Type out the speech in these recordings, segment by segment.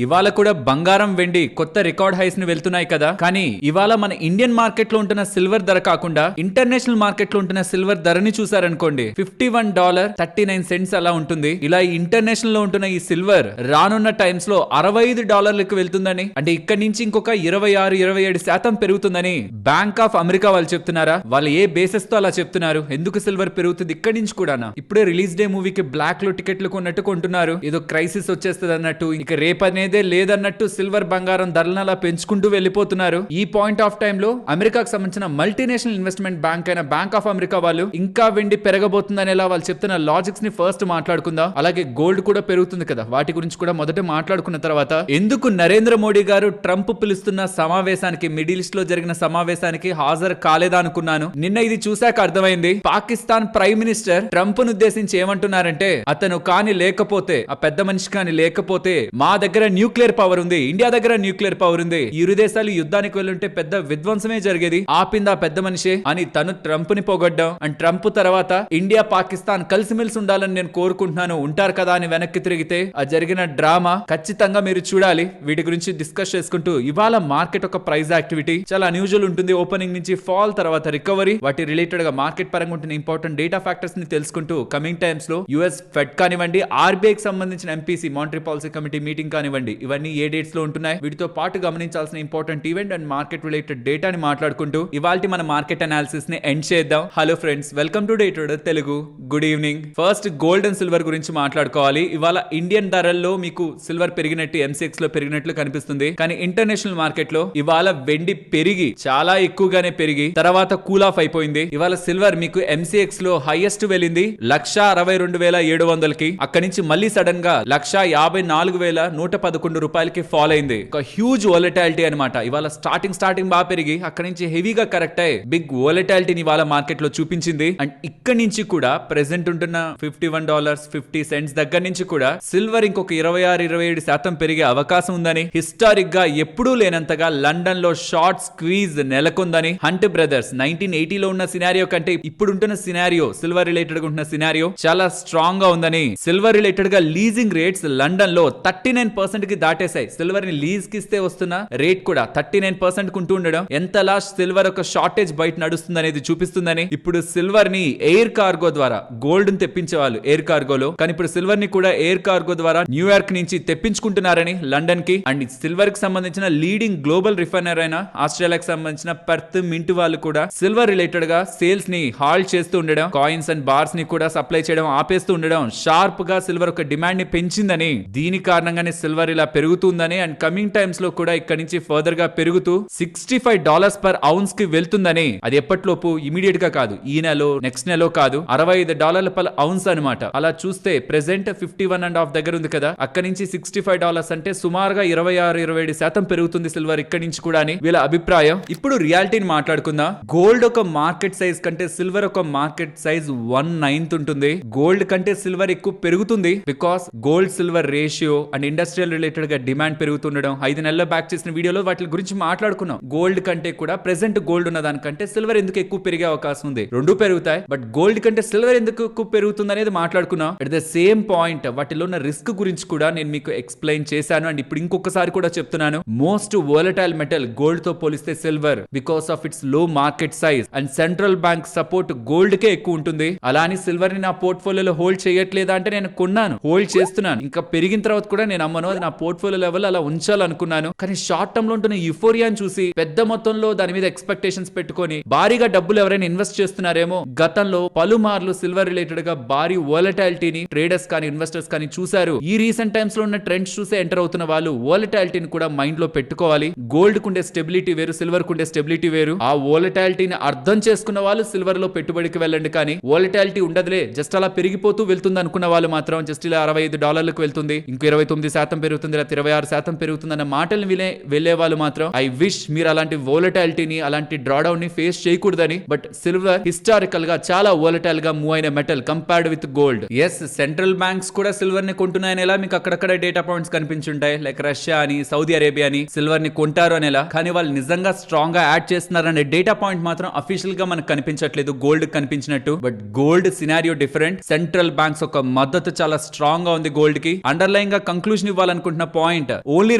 ఇవాళ కూడా బంగారం వెండి కొత్త రికార్డ్ హైస్ ని వెళ్తున్నాయి కదా. కానీ ఇవాళ మన ఇండియన్ మార్కెట్ లో ఉంటున్న సిల్వర్ ధర కాకుండా ఇంటర్నేషనల్ మార్కెట్ లో ఉంటున్న సిల్వర్ ధరని చూసారనుకోండి, $51.39 అలా ఉంటుంది. ఇలా ఇంటర్నేషనల్ లో ఉంటున్న ఈ సిల్వర్ రానున్న టైమ్స్ లో $65 వెళ్తుందని, అంటే ఇక్కడి నుంచి ఇంకొక 26-27% పెరుగుతుందని బ్యాంక్ ఆఫ్ అమెరికా వాళ్ళు చెప్తున్నారా? వాళ్ళు ఏ బేసెస్ తో అలా చెప్తున్నారు? ఎందుకు సిల్వర్ పెరుగుతుంది ఇక్కడి నుంచి కూడానా? ఇప్పుడే రిలీజ్ డే మూవీకి బ్లాక్ లో టికెట్లు కొన్నట్టు కొంటున్నారు, ఏదో క్రైసిస్ వచ్చేస్తుంది అన్నట్టు. ఇక రేపు అనేదే లేదన్నట్టు సిల్వర్ బంగారం ధరలను అలా పెంచుకుంటూ వెళ్ళిపోతున్నారు. ఈ పాయింట్ ఆఫ్ టైమ్ లో అమెరికాకు సంబంధించిన మల్టీనేషనల్ ఇన్వెస్ట్మెంట్ బ్యాంక్ అయిన బ్యాంక్ ఆఫ్ అమెరికా వాళ్ళు ఇంకా వెండి పెరగబోతుందని వాళ్ళు చెప్తున్న లాజిక్స్ ని ఫస్ట్ మాట్లాడుకుందాం. అలాగే గోల్డ్ కూడా పెరుగుతుంది కదా, వాటి గురించి కూడా మొదట మాట్లాడుకున్న తర్వాత ఎందుకు నరేంద్ర మోడీ గారు ట్రంప్ పిలుస్తున్న సమావేశానికి, మిడిల్ ఈస్ట్ లో జరిగిన సమావేశానికి హాజరు కాలేదా అనుకున్నాను. నిన్న ఇది చూశాక అర్థమైంది. పాకిస్తాన్ ప్రైమ్ మినిస్టర్ ట్రంప్ ను ఉద్దేశించి ఏమంటున్నారంటే, అతను కాని లేకపోతే, ఆ పెద్ద మనిషి కాని లేకపోతే మా దగ్గర న్యూక్లియర్ పవర్ ఉంది, ఇండియా దగ్గర న్యూక్లియర్ పవర్ ఉంది, ఇరు దేశాలు యుద్ధానికి వెళ్ళుంటే పెద్ద విధ్వంసమే జరిగేది, ఆపింది ఆ పెద్ద మనిషే అని తను ట్రంప్ ని పొగడ్డం. అండ్ ట్రంప్ తర్వాత ఇండియా పాకిస్తాన్ కలిసిమెలిసి ఉండాలని నేను కోరుకుంటున్నాను, ఉంటారు కదా అని వెనక్కి తిరిగితే ఆ జరిగిన డ్రామా ఖచ్చితంగా మీరు చూడాలి. వీటి గురించి డిస్కస్ చేసుకుంటూ ఇవాళ మార్కెట్ ఒక ప్రైస్ యాక్టివిటీ చాలా అన్యూజువల్ ఉంటుంది. ఓపెనింగ్ నుంచి ఫాల్, తర్వాత రికవరీ, వాటి రిలేటెడ్ గా మార్కెట్ పరంగా ఉంటున్న ఇంపార్టెంట్ డేటా ఫ్యాక్టర్స్ ని తెలుసుకుంటూ కమింగ్ టైమ్స్ లో యుఎస్ ఫెడ్ కానివ్వండి, ఆర్బీఐకి సంబంధించిన MPC monetary policy committee meeting కానివ్వండి, ఇవన్నీ ఏ డేట్స్ లో ఉంటున్నాయి, వీటితో పాటు గమనించాల్సిన important event and market related డేటాని మాట్లాడుకుంటూ ఇవాల్టి మన మార్కెట్ అనాలిసిస్ ని ఎండ్ చేద్దాం. Hello friends, welcome to day trader Telugu. Good evening. First gold and silver గురించి మాట్లాడుకోవాలి. ఇవాళ ఇండియన్ ధరల్లో మీకు సిల్వర్ పెరిగినట్టు, ఎంసీఎక్స్ లో పెరిగినట్లు కనిపిస్తుంది. కానీ ఇంటర్నేషనల్ మార్కెట్ లో ఇవాళ వెండి పెరిగి, చాలా ఎక్కువగానే పెరిగి తర్వాత కూల్ ఆఫ్ అయిపోయింది. ఇవాళ సిల్వర్ మీకు ఎంసీఎక్స్ లో హైయెస్ట్ వెళ్ళింది 1,62,700కి. అక్కడి నుంచి మళ్ళీ సడన్ గా 1,54,111 రూపాయలకి ఫాల్ అయింది. ఒక హ్యూజ్ వోలటాలిటీ అనమాట. ఇవాళ స్టార్టింగ్ బాగా పెరిగి అక్కడి నుంచి హెవీగా కరెక్ట్ అయ్యి బిగ్ వోలటాలిటీని ఇవాళ మార్కెట్ లో చూపించింది. అండ్ ఇక్కడి నుంచి కూడా ప్రెసెంట్ ఉంటున్న $51.50 దగ్గర నుంచి కూడా సిల్వర్ ఇంకొక 26-27% పెరిగే అవకాశం ఉందని, హిస్టారిక్ గా ఎప్పుడూ లేనంతగా లండన్ లో షార్ట్ స్క్వీజ్ నెలకొందని హంట్ బ్రదర్స్ 1980లో ఉన్న సినారియో కంటే ఇప్పుడు ఉంటున్న సినారియో, సిల్వర్ రిలేటెడ్ గా ఉంటున్న సినారియో చాలా స్ట్రాంగ్ గా ఉందని, సిల్వర్ రిలేటెడ్ గా లీజింగ్ రేట్స్ లండన్ లో 39% కి దాటేశాయి. సిల్వర్ ని లీజ్ కి ఇస్తే వస్తున్న రేట్ కూడా 39% కుంటూ ఉండడం ఎంతలా సిల్వర్ ఒక షార్టేజ్ బయట నడుస్తుంది అనేది చూపిస్తుందని, ఇప్పుడు సిల్వర్ ని ఎయిర్ కార్గో ద్వారా, గోల్డ్ ని తెప్పించేవాళ్ళు ఎయిర్ కార్గోలో, కానీ ఇప్పుడు సిల్వర్ ని కూడా ఎయిర్ కార్గో ద్వారా న్యూయార్క్ నుంచి తెప్పించుకుంటున్నారని లండన్ కి. అండ్ సిల్వర్ కి సంబంధించిన లీడింగ్ గ్లోబల్ రిఫైనర్ అయిన ఆస్ట్రేలియాకి సంబంధించిన పెర్త్ మింట్ వాళ్ళు కూడా సిల్వర్ రిలేటెడ్ గా సేల్స్ ని హాల్ట్ చేస్తూ ఉండడం, కాయిన్స్ అండ్ బార్స్ ని కూడా సప్లై చేయడం ఆపేస్తూ ఉండడం షార్ప్ గా సిల్వర్ ఒక డిమాండ్ ని పెంచిందని, దీని కారణంగానే సిల్వర్ ఇలా పెరుగుతుందని అండ్ కమింగ్ టైమ్స్ లో కూడా ఇక్కడ నుంచి ఫర్దర్ గా పెరుగుతూ $65 per ounce కి వెళ్తుందని, అది ఎప్పటిలోపు ఇమీడియట్ గా కాదు, ఈ నెలలో నెక్స్ట్ నెలలో కాదు, $65 per ounce అనమాట. అలా చూస్తే ప్రెసెంట్ 51.5 దగ్గర ఉంది కదా, అక్కడి నుంచి $65 అంటే సుమారుగా 26-27% పెరుగుతుంది సిల్వర్ ఇక్కడి నుంచి కూడా అని వీళ్ళ అభిప్రాయం. ఇప్పుడు రియాలిటీని మాట్లాడుకుందాం. గోల్డ్ ఒక మార్కెట్ సైజ్ కంటే సిల్వర్ ఒక మార్కెట్ సైజ్ 1/9 ఉంటుంది. గోల్డ్ కంటే సిల్వర్ ఎక్కువ పెరుగుతుంది because gold silver ratio and industrial related గా డిమాండ్ పెరుగుతుండడం. 5 నెలల బ్యాక్ చేసిన వీడియోలో వాటి గురించి మాట్లాడుకున్నాం. గోల్డ్ కంటే కూడా ప్రెసెంట్ గోల్డ్ ఉన్న దానికంటే సిల్వర్ ఎందుకు ఎక్కువ పెరిగే అవకాశం ఉంది, రెండు పెరుగుతాయి, బట్ గోల్డ్ కంటే సిల్వర్ ఎందుకు ఎక్కువ పెరుగుతుంది అనేది మాట్లాడుకున్నాం. అట్ ద సేమ్ పాయింట్ వాటిలో ఉన్న రిస్క్ గురించి కూడా నేను మీకు ఎక్స్ప్లెయిన్ చేశాను. అండ్ ఇప్పుడు ఇంకొకసారి కూడా చెప్తున్నాను, మోస్ట్ వోలటైల్ మెటల్ గోల్డ్ తో పోలిస్తే silver because of its low market size and central bank support gold కే ఎక్కువ ఉంటుంది. అలా అని సిల్వర్ ని నా పోర్ట్ఫోలియోలో హోల్డ్ చేయట్లేదా అంటే, నేను కొన్నాను, హోల్డ్ చేస్తున్నాను, ఇంకా పెరిగిన తర్వాత కూడా నేను అమ్మను, అది నా పోర్ట్ఫోలియో లెవెల్ అలా ఉంచాలనుకున్నాను. కానీ షార్ట్ టర్మ్ లో ఉంటున్న యూఫోరియాని చూసి పెద్ద మొత్తంలో దాని మీద ఎక్స్పెక్టేషన్స్ పెట్టుకొని భారీగా డబ్బులు ఎవరైనా ఇన్వెస్ట్ చేస్తున్నారేమో, గతంలో పలుమార్లు సిల్వర్ రిలేటెడ్ గా భారీ వోలటాలిటీని ట్రేడర్స్ కానీ ఇన్వెస్టర్స్ కానీ చూశారు. ఈ రీసెంట్ టైమ్స్ లో ఉన్న ట్రెండ్స్ చూసే ఎంటర్ అవుతున్న వాళ్ళు వోలటాలిటీని కూడా మైండ్ లో పెట్టుకోవాలి. గోల్డ్ కుండే స్టెబిలిటీ వేరు, సిల్వర్ కుండే స్టెబిలిటీ వేరు. ఆ వోలటాలిటీని అర్థం చేసుకున్న వాళ్ళు సిల్వర్ లో పెట్టుబడికి వెళ్ళండి. కానీ వోలటాలిటీ ఉండదులే, జస్ట్ అలా పెరిగిపోతూ వెళ్తుంది అనుకున్న వాళ్ళు మాత్రం జస్ట్ ఇలా $65 వెళ్తుంది, ఇంకో 29% పెరుగుతుంది, ఇలా 26% పెరుగుతుంది అన్న మాటలు వెళ్లే వాళ్ళు మాత్రం ఐ విష్ మీరు అలాంటి వోలటాలిటీని, అలాంటి డ్రాడౌన్ ని ఫేస్ చేయకూడదని. బట్ సిల్వర్ హిస్టారికల్ గా చాలా వోలటైల్ గా మూవ్ అయిన metal compared with gold. Yes, central banks కూడా సిల్వర్ ని కొంటున్నాయని ఎలా మీకు అక్కడక్కడ డేటా పాయింట్స్ కనిపించుంటాయి. లైక్ రష్యా అని, సౌదీ అరేబియా అని సిల్వర్ ని కొంటారు అనేలా. కానీ వాళ్ళు నిజంగా స్ట్రాంగ్ గా యాడ్ చేస్తున్నారనే డేటా పాయింట్ మాత్రం అఫీషియల్ గా మనకు కనిపించట్లేదు గోల్డ్ కనిపించినట్టు. But gold scenario different. Central banks ఒక మద్దతు చాలా స్ట్రాంగ్ గా ఉంది గోల్డ్ కి. అండర్లైన్ గా కంక్లూజన్ ఇవ్వాలనుకుంటే చెప్పాలనుకుంటున్న పాయింట్. ఓన్లీ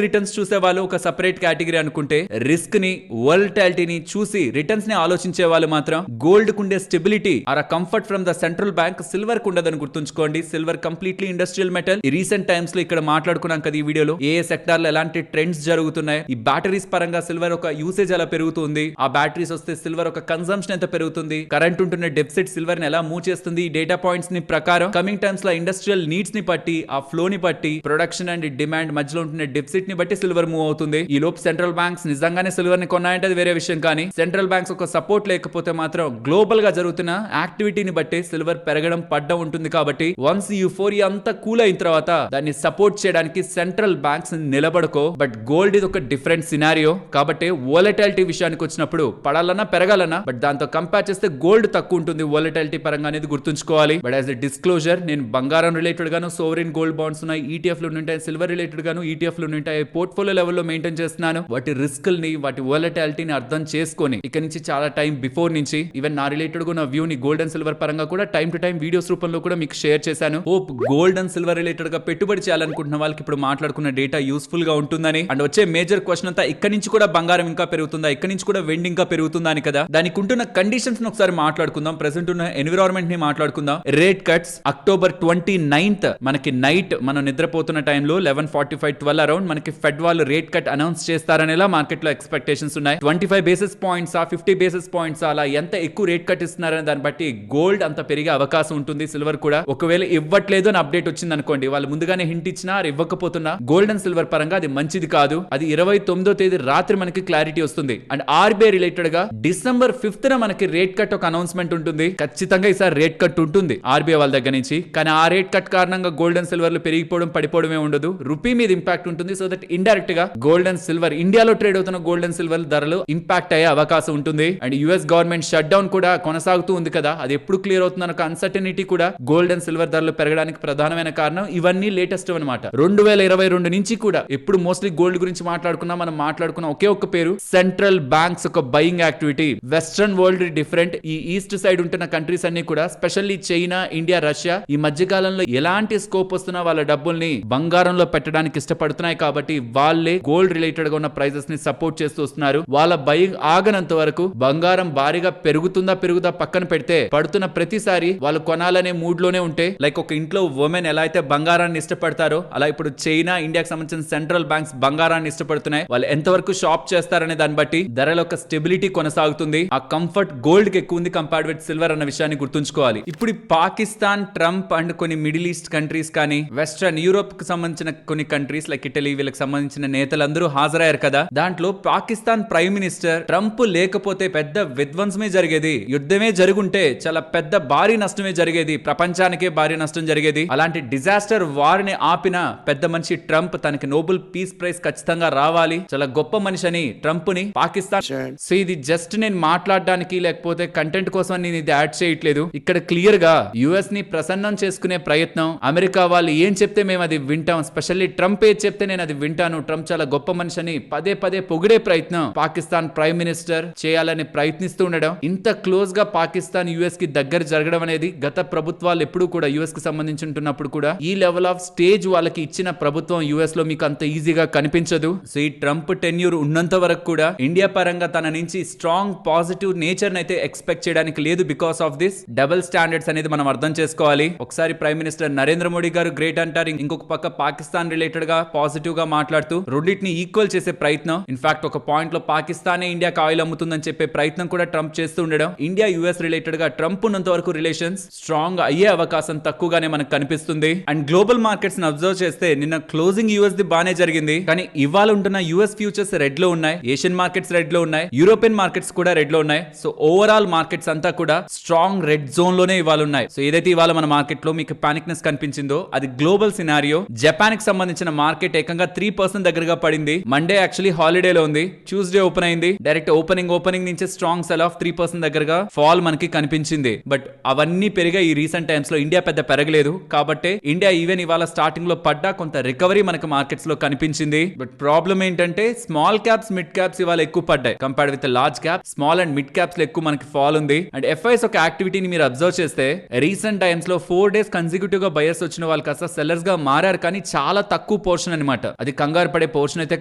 రిటర్న్స్ చూసే వాళ్ళు ఒక సెపరేట్ కేటగిరీ అనుకుంటే, రిస్క్ ని వోలటాలిటీని చూసి రిటర్న్స్ ని ఆలోచించే వాళ్ళు మాత్రం గోల్డ్ కుండే stability or comfort from the central bank silver కుండదని గుర్తుంచుకోండి. Silver completely industrial metal. ఈ రీసెంట్ టైమ్స్ లో ఇక్కడ మాట్లాడుకున్నాం కదా ఈ వీడియోలో, ఏ సెక్టార్ లో ఎలాంటి ట్రెండ్స్ జరుగుతున్నాయి, ఈ బ్యాటరీస్ పరంగా సిల్వర్ ఒక యూసేజ్ ఎలా పెరుగుతుంది, ఆ బ్యాటరీస్ వస్తే సిల్వర్ ఒక కన్సంప్షన్ ఎంత పెరుగుతుంది, కరెంట్ ఉంటున్న డెఫిసిట్ సిల్వర్ ని ఎలా మూవ్ చేస్తుంది, ఈ డేటా పాయింట్స్ ని ప్రకారం కమింగ్ టైమ్స్ లో ఇండస్ట్రియల్ నీడ్స్ ని బట్టి, ఆ ఫ్లో ని బట్టి, ప్రొడక్షన్ అండ్ డిమాండ్ మధ్యలో ఉంటున్న డెఫిసిట్ ని బట్టి సిల్వర్ మూవ్ అవుతుంది. ఈ లోపు సెంట్రల్ బ్యాంక్స్ నిజంగానే సిల్వర్ ని కొన్నాయంటే అది వేరే విషయం, కానీ సెంట్రల్ బ్యాంక్స్ ఒక సపోర్ట్ లేకపోతే మాత్రం గ్లోబల్ గా జరుగుతున్న యాక్టివిటీని బట్టి సిల్వర్ పెరగడం పడ్డం ఉంటుంది. కాబట్టి వన్స్ యూఫోరియా అంతా కూల్ అయిన తర్వాత దాన్ని సపోర్ట్ చేయడానికి సెంట్రల్ బ్యాంక్స్ నిలబడుకో. బట్ గోల్డ్ ఇది ఒక డిఫరెంట్ సినారియో. కాబట్టి వోలటాలిటీ విషయానికి వచ్చినప్పుడు పడాలన్నా పెరగాలన్నా, బట్ దాంతో కంపేర్ చేస్తే గోల్డ్ తక్కువ ఉంటుంది వోలటాలిటీ పరంగా అనేది గుర్తుంచుకోవాలి. బట్ యాజ్ ఎ డిస్క్లోజర్, నేను బంగారం రిలేటెడ్ గాను సోవరెన్ గోల్డ్ బాండ్స్ ఉన్నాయి, ఈటీఎఫ్ లు ఉంటాయి, సిల్వర్ రిలేటెడ్ గాను ఈటీఎఫ్ లు ఉంటాయి, పోర్ట్ఫోలియో లెవెల్లో మెయింటైన్ చేస్తున్నాను. వాటి రిస్క్ ని, వాటి వోలటాలిటీని అర్థం చేసుకొని ఇక్కడ నుంచి చాలా టైం బిఫోర్ నుంచి ఈవెన్ నా రిలేటెడ్ గా నా వ్యూ ని గోల్డ్ అండ్ సిల్వర్ పరంగా కూడా టైం టు టైం వీడియోస్ రూపంలో కూడా మీకు షేర్ చేశాను. Hope gold and silver related గా పెట్టుబడి చేయాలనుకుంటున్న వాళ్ళకి ఇప్పుడు మాట్లాడుకున్న డేటా యూస్ఫుల్ గా ఉంటుందని. అండ్ వచ్చే మేజర్ క్వశ్చన్ అంతా ఇక్కడ నుంచి కూడా బంగారం ఇంకా పెరుగుతుందా, ఇక్కడ నుంచి కూడా వెండి ఇంకా పెరుగుతుందా అని కదా. దానికి ఉంటున్న కండిషన్స్ ఒకసారి మాట్లాడుకుందాం, ప్రెసెంట్ ఉన్న ఎన్విరాన్మెంట్ ని మాట్లాడుకుందాం. రేట్ కట్స్ అక్టోబర్ 29th మనకి నైట్ మనం నిద్రపోతున్న టైంలో 11:45 12 అరౌండ్ మనకి ఫెడ్ వాళ్ళు రేట్ కట్ అనౌన్స్ చేస్తారనేలా మార్కెట్ లో ఎక్స్పెక్టేషన్స్ ఉన్నాయి. 25 బేసిస్ పాయింట్స్ 50 బేసిస్ పాయింట్స్ అలా ఎంత ఎక్కువ రేట్ కట్ ఇస్తున్నారనే దాన్ని బట్టి గోల్డ్ అంత పెరిగే అవకాశం ఉంటుంది. సిల్వర్ కూడా ఒకవేళ ఇవ్వట్లేదు అని అప్డేట్ వచ్చింది అనుకోండి, వాళ్ళు ముందుగానే హింట్ ఇచ్చినా ఇవ్వకపోతున్నా గోల్డ్ అండ్ సిల్వర్ పరంగా అది మంచిది కాదు. అది 29వ తేదీ రాత్రి మనకి క్లారిటీ వస్తుంది. అండ్ ఆర్బీఐ రిలేటెడ్ గా December 5th మనకి రేట్ కట్ ఒక అనౌన్స్మెంట్ ఉంటుంది. ఖచ్చితంగా ఈసారి రేట్ కట్ ఉంటుంది ఆర్బీఐ వాళ్ళ దగ్గర నుంచి. కానీ ఆ రేట్ కట్ కారణంగా గోల్డ్ అండ్ సిల్వర్లు పెరిగిపోవడం పడిపోవడమే ఉండదు, రూపీ మీద ఇంపాక్ట్ ఉంటుంది. సో దట్ ఇండైరెక్ట్ గా గోల్డ్ అండ్ సిల్వర్, ఇండియాలో ట్రేడ్ అవుతున్న గోల్డ్ అండ్ సిల్వర్ ధరలు ఇంపాక్ట్ అయ్యే అవకాశం ఉంటుంది. And US government shut down కూడా కొనసాగుతూ ఉంది కదా, అది ఎప్పుడు క్లియర్ అవుతుందన్న ఒక అన్సర్టనిటీ కూడా గోల్డ్ అండ్ సిల్వర్ ధరలు పెరగడానికి ప్రధానమైన కారణం. ఇవన్నీ లేటెస్ట్ అనమాట. 2022 నుంచి కూడా ఎప్పుడు మోస్ట్లీ గోల్డ్ గురించి మాట్లాడుకున్నా మనం మాట్లాడుకున్న ఒకే ఒక్క పేరు, సెంట్రల్ బ్యాంక్స్ ఒక buying activity. Western world different, ఈ ఈస్ట్ సైడ్ ఉంటున్న కంట్రీస్ అన్ని కూడా స్పెషల్లీ చైనా, ఇండియా, రష్యా ఈ మధ్య కాలంలో ఎలాంటి స్కోప్ వస్తున్నా వాళ్ళ డబ్బుల్ని బంగారంలో పెట్టడానికి ఇష్టపడుతున్నాయి. కాబట్టి వాళ్ళే గోల్డ్ రిలేటెడ్ గా ఉన్న ప్రైజెస్ ని సపోర్ట్ చేస్తూ వస్తున్నారు. వాళ్ళ బయింగ్ ఆగనంత వరకు బంగారం భారీగా పెరుగుతుందా పక్కన పెడితే, పడుతున్న ప్రతిసారి వాళ్ళు కొనాలనే మూడ్ లోనే ఉంటే, లైక్ ఒక ఇంట్లో ఉమెన్ ఎలా అయితే బంగారాన్ని ఇష్టపడతారో అలా ఇప్పుడు చైనా, ఇండియాకి సంబంధించిన సెంట్రల్ బ్యాంక్స్ బంగారాన్ని ఇష్టపడుతున్నాయి. వాళ్ళు ఎంతవరకు షాప్ చేస్తారనే దాన్ని బట్టి ధరల యొక్క స్టెబిలిటీ కొనసాగుతుంది. ఆ కంఫర్ట్ గోల్డ్ కి ఎక్కువ ఉంది కంపేర్డ్ విత్ సిల్వర్ అన్న విషయాన్ని గుర్తుంచుకోవాలి. ఇప్పుడు పాకిస్తాన్, ట్రంప్ అండ్ కొన్ని మిడిల్ ఈస్ట్ కంట్రీస్ కానీ వెస్టర్న్ యూరోప్ కి సంబంధించిన కొన్ని కంట్రీస్ లైక్ ఇటలీ, వీళ్ళకి సంబంధించిన నేతలందరూ హాజరయ్యారు కదా. దాంట్లో పాకిస్తాన్ ప్రైమ్ మినిస్టర్ ట్రంప్ లేకపోతే పెద్ద విధ్వంసమే జరిగేది, యుద్ధమే జరుగుంటే చాలా పెద్ద భారీ నష్టమే జరిగేది, ప్రపంచానికే భారీ నష్టం జరిగేది. అలాంటి డిజాస్టర్ వార్ ని ఆపిన పెద్ద మనిషి ట్రంప్, తనకి నోబెల్ పీస్ ప్రైజ్ ఖచ్చితంగా రావాలి, చాలా గొప్ప మనిషి అని ట్రంప్ ని పాకిస్తాన్. సో ఇది జస్ట్ నేను మాట్లాడడానికి లేకపోతే కంటెంట్ కోసం నేను ఇది యాడ్ చేయట్లేదు. ఇక్కడ క్లియర్ గా యుఎస్ ని ప్రసన్నం చేసుకునే ప్రయత్నం, అమెరికా వాళ్ళు ఏం చెప్తే మేము అది వింటాం, స్పెషల్లీ ట్రంప్ ఏది చెప్తే నేను అది వింటాను, ట్రంప్ చాలా గొప్ప మనిషి అని పదే పదే పొగిడే ప్రయత్నం పాకిస్తాన్ ప్రైమ్ మినిస్టర్ చేయాలని ప్రయత్నిస్తూ ఉండడం. ఇంత క్లోజ్ గా పాకిస్తాన్ యుఎస్ కి దగ్గర జరగడం అనేది గత ప్రభుత్వాలు ఎప్పుడు కూడా యుఎస్ కి సంబంధించి ఉంటున్నప్పుడు కూడా ఈ లెవెల్ ఆఫ్ స్టేజ్ వాళ్ళకి ఇచ్చిన ప్రభుత్వం యుఎస్ లో మీకు అంత ఈజీగా కనిపించదు. సో ఈ ట్రంప్ టెన్యూర్ ఉన్నంత వరకు కూడా ఇండియా పరంగా తన నుంచి స్ట్రాంగ్ పాజిటివ్ నేచర్ అయితే ఎక్స్పెక్ట్ చేయడానికి లేదు. Because of this double standards అనేది మనం అర్థం చేసుకోవాలి. ఒకసారి ప్రైమ్ మినిస్టర్ నరేంద్ర మోడీ గారు గ్రేట్ అంటారు, ఇంకొక పక్క పాకిస్తాన్ రిలేటెడ్ గా పాజిటివ్ గా మాట్లాడుతూ రెండింటిని ఈక్వల్ చేసే ప్రయత్నం. ఇన్ఫాక్ట్ ఒక పాయింట్ లో పాకిస్తానే ఇండియాకి ఆయిల్ అమ్ముతుందని చెప్పే ప్రయత్నం కూడా ట్రంప్ చేస్తూ ఉండడం. ఇండియా యుఎస్ రిలేటెడ్ గా ట్రంప్ ఉన్నంత వరకు రిలేషన్స్ స్ట్రాంగ్ అయ్యే అవకాశం తక్కువగానే మనకు కనిపిస్తుంది. అండ్ గ్లోబల్ మార్కెట్స్ ని అబ్జర్వ్ చేస్తే నిన్న క్లోజింగ్ యుఎస్ ది బానే జరిగింది, కానీ ఇవాళ ఉంటున్న యుఎస్ ఫ్యూచర్స్ రెడ్ లో ఉన్నాయి, ఏషియన్ మార్కెట్స్ రెడ్ లో ఉన్నాయి, యూరోపియన్ మార్కెట్స్ కూడా రెడ్ లో ఉన్నాయి. సో ఓవరాల్ మార్కెట్స్ అంతా కూడా స్ట్రాంగ్ రెడ్ జోన్ లోనే ఇవాళ ఉన్నాయి. సో ఏదైతే ఇవాళ మన మార్కెట్ లో మీకు పానిక్నెస్ కనిపించిందో అది గ్లోబల్ సినారియో. జపాన్ కి సంబంధించిన మార్కెట్ ఏకంగా 3% దగ్గరగా పడింది. మండే యాక్చువల్లీ హాలిడే లో ఉంది, ట్యూస్డే ఓపెన్ అయింది, డైరెక్ట్ ఓపెనింగ్ నుంచి స్ట్రాంగ్ సెల్ ఆఫ్ 3% దగ్గరగా ఫాల్ మనకి కనిపించింది. బట్ అవన్నీ పెరిగా ఈ రీసెంట్ టైమ్స్ లో ఇండియా పెద్ద పెరగలేదు. కాబట్టి ఇండియా ఈవెన్ ఇవాళ స్టార్టింగ్ లో పడ్డా కొంత రికవరీ మనకి మార్కెట్స్ లో కనిపించింది. బట్ ప్రాబ్లం ఏంటంటే స్మాల్ క్యాప్స్, మిడ్ క్యాప్స్ ఇవాళ ఎక్కువ పడ్డాయి compared with large cap. Small and mid caps లో ఎక్కువ మనకి ఫాల్ ఉంది. అండ్ ఎఫ్ఐఎస్ ఒక యాక్టివిటీని మీరు అబ్జర్వ్ చేస్తే రీసెంట్ టైమ్స్ లో 4 days కన్సిక్యూటివ్ గా బయర్స్ వచ్చిన వాళ్ళు కాస్త సెల్లర్స్ గా మారారు, కానీ చాలా తక్కువ తక్కువ పోర్షన్ అనమాట. అది కంగారు పడే పోర్షన్ అయితే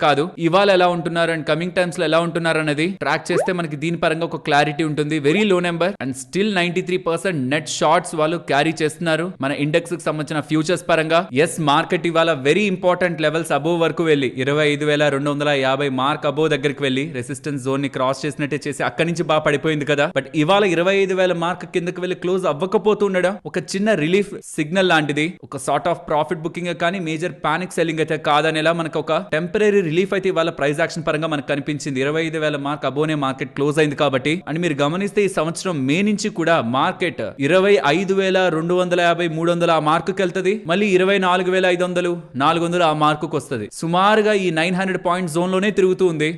కాదు. ఇవాళ ఎలా ఉంటున్నారు అండ్ కమింగ్ టైమ్స్ లో ఎలా ఉంటున్నారు అనేది ట్రాక్ చేస్తే మనకి దీని పరంగా ఒక క్లారిటీ ఉంటుంది. Very low number and still 93% net shorts వాళ్ళు క్యారీ చేస్తున్నారు మన ఇండెక్స్ కి సంబంధించిన ఫ్యూచర్స్ పరంగా. ఎస్, మార్కెట్ ఇవాళ వెరీ ఇంపార్టెంట్ లెవెల్స్ అబోవ్ వరకు వెళ్ళి 25,250 మార్క్ అబోవ్ దగ్గరికి వెళ్ళి రెసిస్టెన్స్ జోన్ ని క్రాస్ చేసినట్టే చేసి అక్కడి నుంచి బాగా పడిపోయింది కదా. బట్ ఇవాళ 25,000 మార్క్ కిందకి వెళ్ళి క్లోజ్ అవ్వకపోతుండడం ఒక చిన్న రిలీఫ్ సిగ్నల్ లాంటిది. ఒక సార్ట్ ఆఫ్ ప్రాఫిట్ బుకింగ్ కానీ మేజర్ పానిక్ సెల్లింగ్ అయితే కాదనేలా మనకు ఒక టెంపరీ రిలీఫ్ అయితే ఇవాళ ప్రైస్ యాక్షన్ పరంగా మనకు కనిపించింది. 25,000 మార్క్ అబోనే మార్కెట్ క్లోజ్ అయింది కాబట్టి. అండ్ మీరు గమనిస్తే ఈ సంవత్సరం మే నుంచి కూడా మార్కెట్ 25,250, 300 ఆ మార్కుకి వెళ్తుంది. మళ్ళీ 24,500, 400 ఆ మార్కుకి వస్తుంది. సుమారుగా ఈ 900 పాయింట్ జోన్ లోనే తిరుగుతూ ఉంది.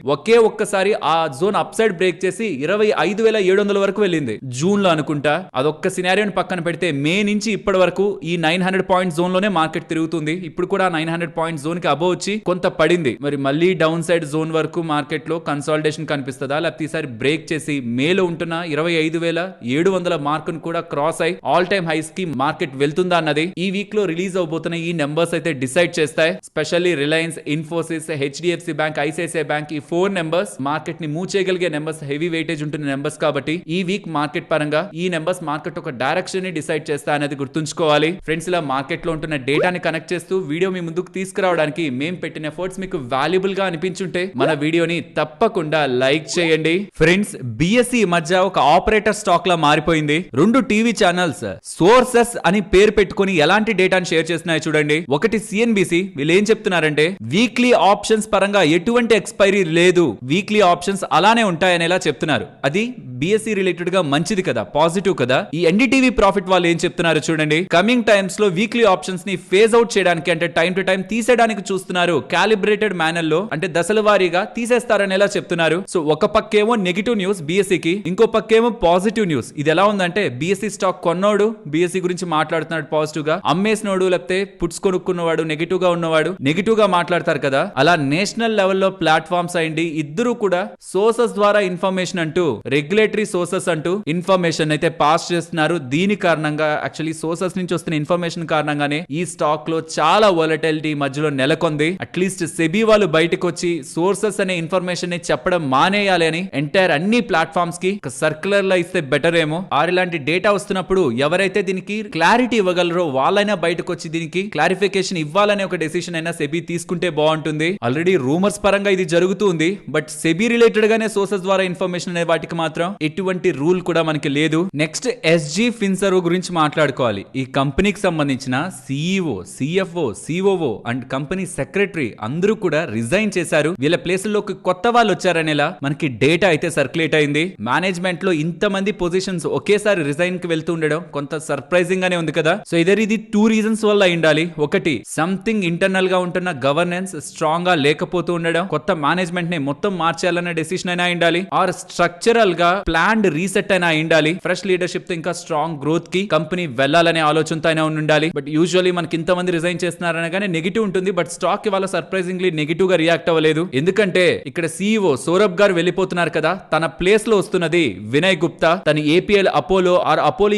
ఒక్కసారి ఆ జోన్ అప్ సైడ్ బ్రేక్ చేసి 25,700 వరకు వెళ్ళింది జూన్ లో అనుకుంటా. అదొక్క సినారియోని పక్కన పెడితే మే నుంచి ఇప్పటి వరకు ఈ 900 పాయింట్ జోన్ లోనే మార్కెట్ తిరుగుతుంది. ఇప్పుడు కూడా 900 పాయింట్ జోన్ కి అబోవ్ వచ్చి కొంత పడింది. మరి మళ్ళీ డౌన్ సైడ్ జోన్ వరకు మార్కెట్ లో కన్సాలిడేషన్ కనిపిస్తుందా, లేకపోతే ఈసారి బ్రేక్ చేసి మేలో ఉంటున్న 25,700 మార్కును కూడా క్రాస్ అయి ఆల్ టైమ్ హైస్ కి మార్కెట్ వెళ్తుందా అన్నది ఈ వీక్ లో రిలీజ్ అవబోతున్న ఈ నెంబర్స్ అయితే డిసైడ్ చేస్తాయి. Specially Reliance, Infosys, HDFC bank, ICICI bank, ఈ 4 నెంబర్స్ మార్కెట్ ని మూవ్ చేయగలిగే నెంబర్స్, హెవీ వెయిటేజ్ ఉంటున్న నెంబర్స్ కాబట్టి ఈ వీక్ మార్కెట్ పరంగా ఈ నెంబర్స్ మార్కెట్ ఒక డైరెక్షన్ ని డిసైడ్ చేస్తా అనేది గుర్తుంచుకోవాలి. ఫ్రెండ్స్, ఇలా మార్కెట్ లో ఉంటున్న డేటాని కనెక్ట్ చేస్తూ వీడియో మీ ముందుకు తీసుకురావడానికి మేము పెట్టిన ఎఫర్ట్స్ మీకు వాల్యుబుల్ గా అనిపించుంటే మన వీడియోని తప్పకుండా లైక్ చేయండి. ఫ్రెండ్స్, బిఎస్సి మధ్య ఒక ఆపరేటర్ స్టాక్ లా మారిపోయింది. 2 టీవీ ఛానల్స్ సోర్సెస్ అని పేరు పెట్టుకుని ఎలాంటి డేటాను షేర్ చేస్తున్నాయో చూడండి. ఒకటి సిఎన్బిసి, వీళ్ళు ఏం చెప్తున్నారంటే వీక్లీ ఆప్షన్స్ పరంగా ఎటువంటి ఎక్స్పైరీ లేదు, వీక్లీ ఆప్షన్స్ అలానే ఉంటాయనేలా చెప్తున్నారు. అది బిఎస్సి రిలేటెడ్ గా మంచిది కదా, పాజిటివ్ కదా. ఈ ఎన్డీటీవీ ప్రాఫిట్ వాళ్ళు ఏం చెప్తున్నారు చూడండి. కమింగ్ టైమ్స్ లో వీక్లీ ఆప్షన్స్ ని ఫేజ్ అవుట్ చేయడానికి, అంటే టైం టు టైం తీసేయడానికి చూస్తున్నారు. క్యాలిబ్రేటెడ్ మేనర్ లో, అంటే దశల వారీగా తీసేస్తారనేలా చెప్తున్నారు. సో ఒక పక్కేమో నెగిటివ్ న్యూస్ బిఎస్సికి, ఇంకో పక్కేమో పాజిటివ్ న్యూస్. ఇది ఎలా ఉందంటే బిఎస్సి స్టాక్ కొన్నోడు బిఎస్సి గురించి మాట్లాడుతున్నాడు పాజిటివ్ గా, అమ్మేసినోడు లేకపోతే పుట్స్ కొనుక్కున్నవాడు నెగిటివ్ గా ఉన్నవాడు నెగిటివ్ గా మాట్లాడతారు కదా. అలా నేషనల్ లెవెల్లో ప్లాట్ఫామ్స్ అయింది ఇద్దరు కూడా సోర్సెస్ ద్వారా ఇన్ఫర్మేషన్ అంటూ, రెగ్యులేటరీ సోర్సెస్ అంటూ ఇన్ఫర్మేషన్ అయితే పాస్ చేస్తున్నారు. దీని కారణంగా, యాక్చువల్లీ సోర్సెస్ నుంచి వస్తున్న ఇన్ఫర్మేషన్ కారణంగానే ఈ స్టాక్ లో చాలా వోలటిలిటీ మధ్యలో నెలకొంది. అట్లీస్ట్ సెబీ వాళ్ళు బయటకు వచ్చి సోర్సెస్ అనే ఇన్ఫర్మేషన్ ని చెప్పడం మానేయాలి అని ఎంటైర్ అన్ని ప్లాట్ఫామ్స్ కి సర్క్యులర్ లా ఇస్తే బెటర్ ఏమో. ఇలాంటి డేటా వస్తున్నప్పుడు ఎవరైతే దీనికి క్లారిటీ ఇవ్వగలరో వాళ్ళైనా బయటకు వచ్చి దీనికి క్లారిఫికేషన్ ఇవ్వాలనే ఒక డెసిషన్ అయినా సెబీ తీసుకుంటే బాగుంటుంది. ఆల్రెడీ రూమర్స్ పరంగా ఇది జరుగుతుంది, బట్ సెబీ రిలేటెడ్ గానే సోర్సెస్ ద్వారా ఇన్ఫర్మేషన్ అనే వాటికి మాత్రం ఎటువంటి రూల్ కూడా మనకి లేదు. నెక్స్ట్ ఎస్జీ ఫిన్సర్వ్ గురించి మాట్లాడుకోవాలి. ఈ కంపెనీకి సంబంధించిన CEO, CFO, COO and company secretary అందరూ కూడా రిజైన్ చేశారు. వీళ్ళ ప్లేసుల్లోకి కొత్త వాళ్ళు వచ్చారనేలా మనకి డేటా అయితే సర్క్యులేట్ అయింది. మేనేజ్మెంట్ లో ఇంతమంది పొజిషన్స్ ఒకేసారి రిజైన్ కి వెళ్తూ ఉండడం కొంత సర్ప్రైజింగ్ గానే ఉంది కదా. సో ఇది 2 రీజన్స్ వల్ల ఉండాలి. ఒకటి, సంథింగ్ ఇంటర్నల్ గా ఉంటున్న గవర్నెన్స్ స్ట్రాంగ్ గా లేకపోతూ ఉండడం, కొత్త మేనేజ్మెంట్ ని మొత్తం మార్చాలన్న డెసిషన్ అయినా ఉండాలి, ఆర్ స్ట్రక్చరల్ గా ప్లాన్డ్ రీసెట్ అయినా ఉండాలి. ఫ్రెష్ లీడర్షిప్ తో ఇంకా స్ట్రాంగ్ గ్రోత్ కి కంపెనీ వెళ్లాలనే ఆలోచనతో అయినా ఉండాలి. బట్ యూజువల్లీ మనకి ఇంతమంది రిజైన్ చేస్తున్నారనగానే నెగిటివ్ ఉంటుంది. బట్ స్టాక్ ఇవాళ సర్ప్రైజింగ్లీ నెగిటివ్ గా రియాక్ట్ అవ్వలేదు. ఎందుకంటే ఇక్కడ సిఇఓ సౌరభ్ గారు వెళ్ళిపోతున్నారు కదా, తన ప్లేస్ లో వస్తున్నది వినయ్ గుప్తా. తన ఏపీఎల్ అపోలో